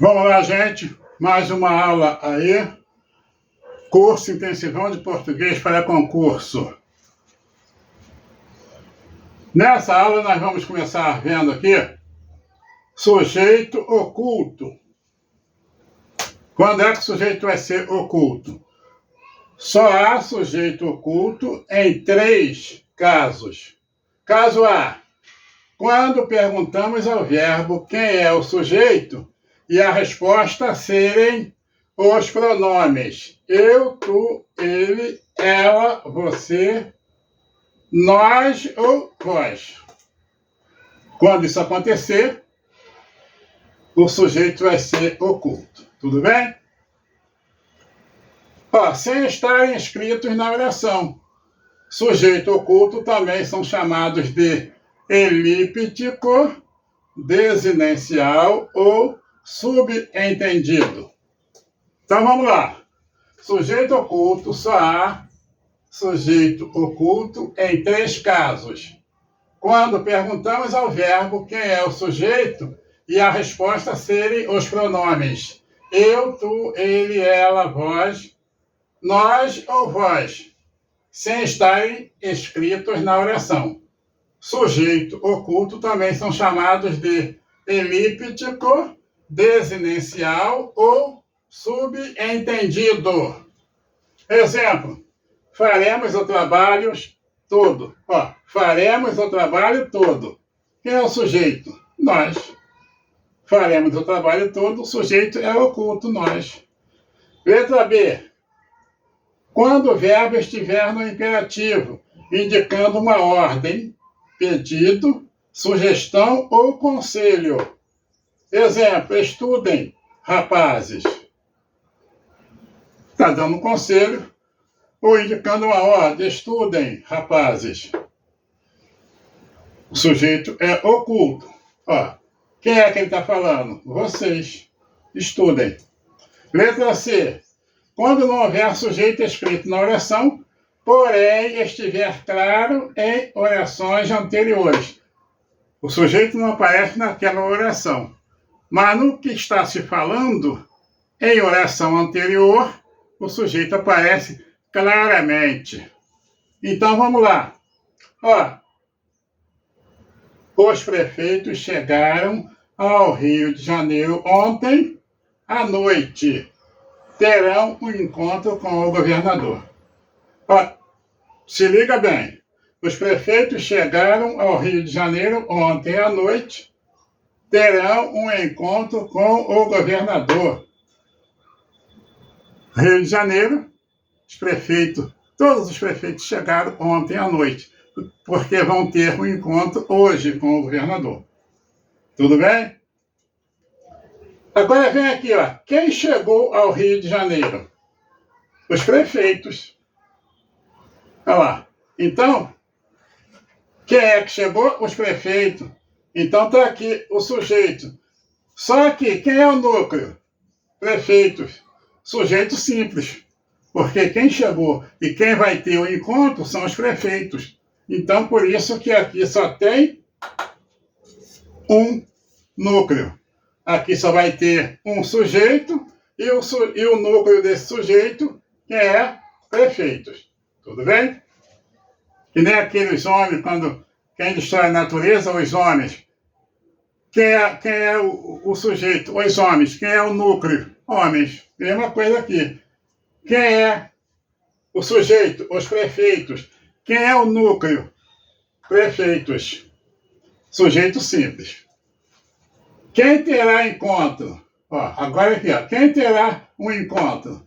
Vamos lá, gente. Mais uma aula aí. Curso intensivão de português para concurso. Nessa aula nós vamos começar vendo aqui sujeito oculto. Quando é que o sujeito vai ser oculto? Só há sujeito oculto em 3 casos. Caso A, quando perguntamos ao verbo quem é o sujeito e a resposta serem os pronomes eu, tu, ele, ela, você, nós ou vós. Quando isso acontecer, o sujeito vai ser oculto. Tudo bem? Sem estarem escritos na oração. Sujeito oculto também são chamados de elíptico, desinencial ou subentendido. Então vamos lá. Sujeito oculto, só há sujeito oculto em 3 casos. Quando perguntamos ao verbo quem é o sujeito e a resposta serem os pronomes eu, tu, ele, ela, vós, nós ou vós, sem estarem escritos na oração. Sujeito oculto também são chamados de elíptico, desinencial ou subentendido. Exemplo, faremos o trabalho todo. Faremos o trabalho todo. Quem é o sujeito? Nós. Faremos o trabalho todo, o sujeito é oculto, nós. Letra B. Quando o verbo estiver no imperativo, indicando uma ordem, pedido, sugestão ou conselho. Exemplo, estudem, rapazes. Está dando um conselho ou indicando uma ordem, estudem, rapazes. O sujeito é oculto. Quem é que ele está falando? Vocês. Estudem. Letra C. Quando não houver sujeito escrito na oração, porém estiver claro em orações anteriores. O sujeito não aparece naquela oração. Mas no que está se falando, em oração anterior, o sujeito aparece claramente. Então vamos lá. Os prefeitos chegaram ao Rio de Janeiro ontem à noite. Terão um encontro com o governador. Se liga bem. Os prefeitos chegaram ao Rio de Janeiro ontem à noite. Terão um encontro com o governador. Rio de Janeiro, todos os prefeitos chegaram ontem à noite, porque vão ter um encontro hoje com o governador. Tudo bem? Agora vem aqui, quem chegou ao Rio de Janeiro? Os prefeitos. Olha lá. Então, quem é que chegou? Os prefeitos. Então está aqui o sujeito. Só que quem é o núcleo? Prefeitos. Sujeito simples. Porque quem chegou e quem vai ter o encontro são os prefeitos. Então, por isso que aqui só tem um núcleo. Aqui só vai ter um sujeito e o núcleo desse sujeito, que é prefeitos. Tudo bem? Que nem aqueles homens, quem destrói a natureza, os homens. Quem é o sujeito? Os homens. Quem é o núcleo? Homens. Mesma coisa aqui. Quem é o sujeito? Os prefeitos. Quem é o núcleo? Prefeitos. Sujeito simples. Quem terá encontro? Agora aqui, quem terá um encontro?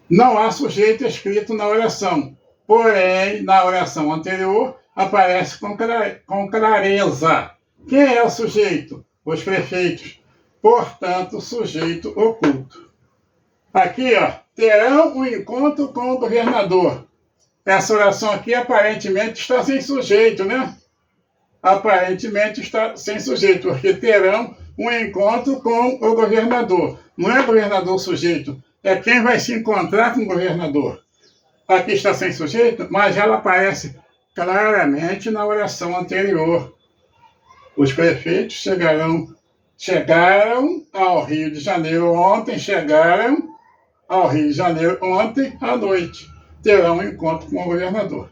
Não há sujeito escrito na oração. Porém, na oração anterior, aparece com clareza. Quem é o sujeito? Os prefeitos. Portanto, sujeito oculto. Aqui, terão um encontro com o governador. Essa oração aqui aparentemente está sem sujeito, né? Aparentemente está sem sujeito, porque terão um encontro com o governador. Não é governador sujeito, é quem vai se encontrar com o governador. Aqui está sem sujeito, mas ela aparece claramente na oração anterior. Os prefeitos chegarão chegaram ao Rio de Janeiro ontem, chegaram ao Rio de Janeiro ontem à noite. Terão um encontro com o governador.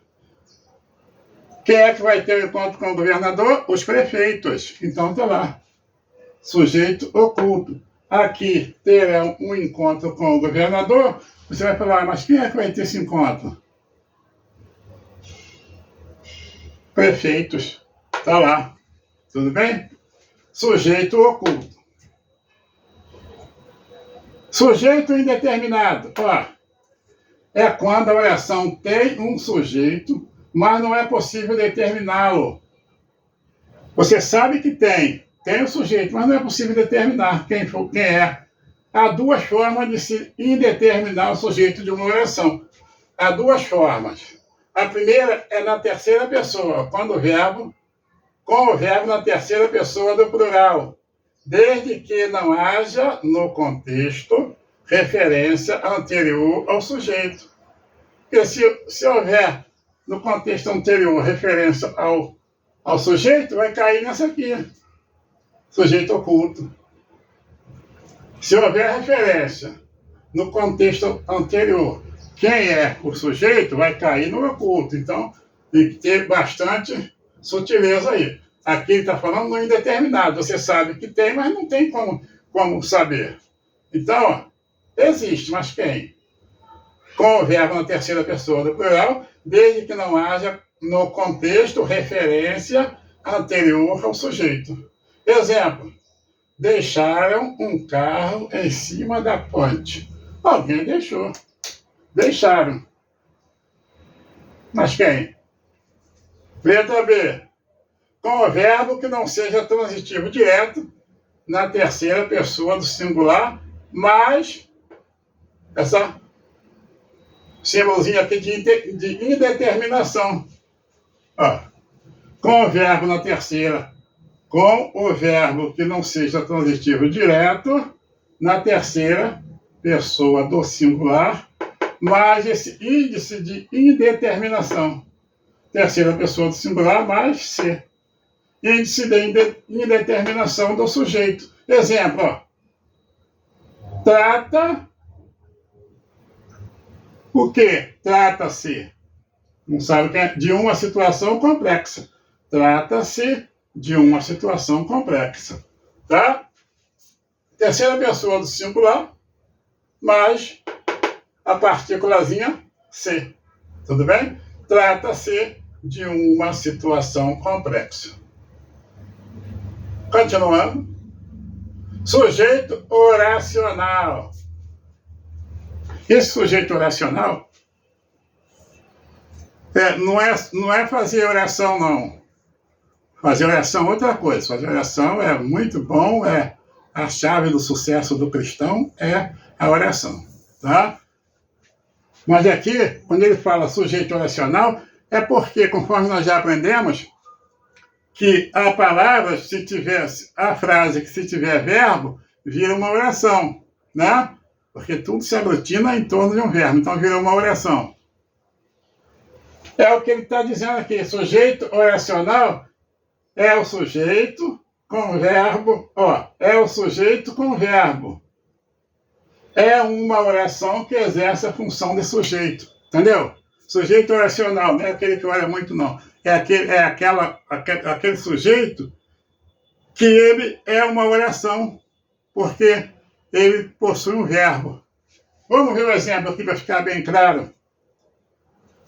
Quem é que vai ter o encontro com o governador? Os prefeitos. Então está lá. Sujeito oculto. Aqui terão um encontro com o governador. Você vai falar, mas quem é que vai ter esse encontro? Prefeitos. Está lá. Tudo bem? Sujeito oculto. Sujeito indeterminado. Ó, é quando a oração tem um sujeito, mas não é possível determiná-lo. Você sabe que tem o sujeito, mas não é possível determinar quem é. Há duas formas de se indeterminar o sujeito de uma oração. Há duas formas. A primeira é na terceira pessoa, quando o verbo, com o verbo na terceira pessoa do plural, desde que não haja no contexto referência anterior ao sujeito. Porque se houver no contexto anterior referência ao sujeito, vai cair nessa aqui, sujeito oculto. Se houver referência no contexto anterior, quem é o sujeito vai cair no oculto. Então, tem que ter bastante sutileza aí. Aqui ele está falando no indeterminado. Você sabe que tem, mas não tem como saber. Então, ó, existe, mas quem? Com o verbo na terceira pessoa do plural, desde que não haja no contexto referência anterior ao sujeito. Exemplo. Deixaram um carro em cima da ponte. Alguém deixou. Deixaram. Mas quem? Letra B. Com o verbo que não seja transitivo direto na terceira pessoa do singular, mas essa símbolozinho aqui de indeterminação. Ó, com o verbo na terceira, com o verbo que não seja transitivo direto na terceira pessoa do singular, mais esse índice de indeterminação. Terceira pessoa do singular mais C. Índice de indeterminação do sujeito. Exemplo, ó. Trata o quê? Trata-se, não sabe o que é, de uma situação complexa. Trata-se de uma situação complexa. Tá? Terceira pessoa do singular, mais a partículazinha C. Tudo bem? Trata-se de uma situação complexa. Continuando. Sujeito oracional. Esse sujeito oracional não é fazer oração, não. Fazer oração é outra coisa. Fazer oração é muito bom, é a chave do sucesso do cristão, é a oração. Tá? Mas aqui, quando ele fala sujeito oracional, é porque, conforme nós já aprendemos, que a palavra, se tivesse, a frase que se tiver verbo, vira uma oração, né? Porque tudo se aglutina em torno de um verbo, então vira uma oração. É o que ele está dizendo aqui, sujeito oracional é o sujeito com verbo, ó, é o sujeito com verbo. É uma oração que exerce a função de sujeito, entendeu? Sujeito oracional, não é aquele que ora muito, não. É aquele sujeito que ele é uma oração, porque ele possui um verbo. Vamos ver o exemplo aqui para ficar bem claro,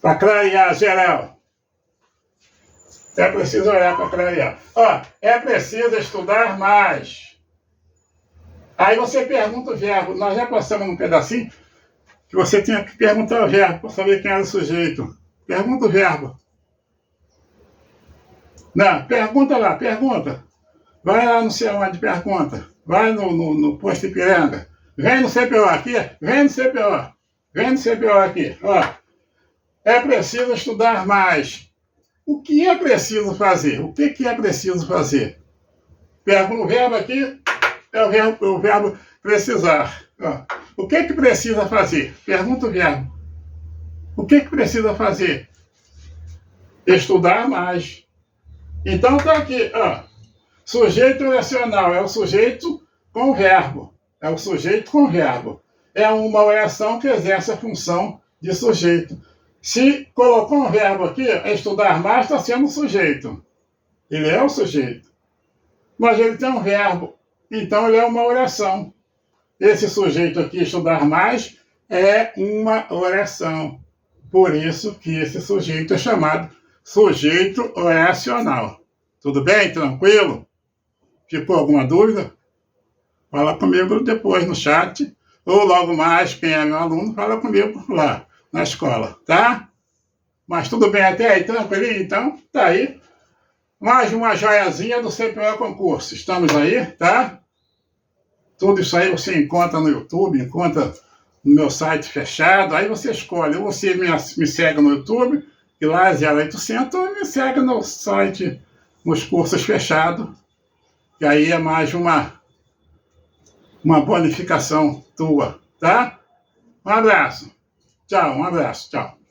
para clarear geral. É preciso olhar para clarear. Ó, é preciso estudar mais. Aí você pergunta o verbo. Nós já passamos num pedacinho que você tinha que perguntar o verbo para saber quem era o sujeito. Pergunta o verbo. Não, pergunta lá, pergunta. Vai lá no sei onde, pergunta. Vai no posto Ipiranga. Vem no CPO aqui, vem no CPO. Vem no CPO aqui. Ó, é preciso estudar mais. O que é preciso fazer? O que é preciso fazer? Pergunta o verbo aqui, é o verbo precisar. Ó, o que precisa fazer? Pergunta o verbo. O que precisa fazer? Estudar mais. Então tá aqui, ó. Sujeito oracional é o sujeito com verbo. É o sujeito com verbo. É uma oração que exerce a função de sujeito. Se colocou um verbo aqui, estudar mais está sendo sujeito. Ele é o sujeito. Mas ele tem um verbo, então ele é uma oração. Esse sujeito aqui, estudar mais, é uma oração. Por isso que esse sujeito é chamado sujeito oracional. Tudo bem? Tranquilo? Ficou alguma dúvida? Fala comigo depois no chat. Ou logo mais, quem é meu aluno, fala comigo lá na escola, tá? Mas tudo bem até aí, tranquilinho? Então, tá aí. Mais uma joiazinha do CPO Concurso. Estamos aí, tá? Tudo isso aí você encontra no YouTube, encontra no meu site fechado. Aí você escolhe. Ou você me segue no YouTube, que lá é 0800, ou me segue no site, nos cursos fechados. E aí é mais uma bonificação tua, tá? Um abraço. Tchau, um abraço. Tchau.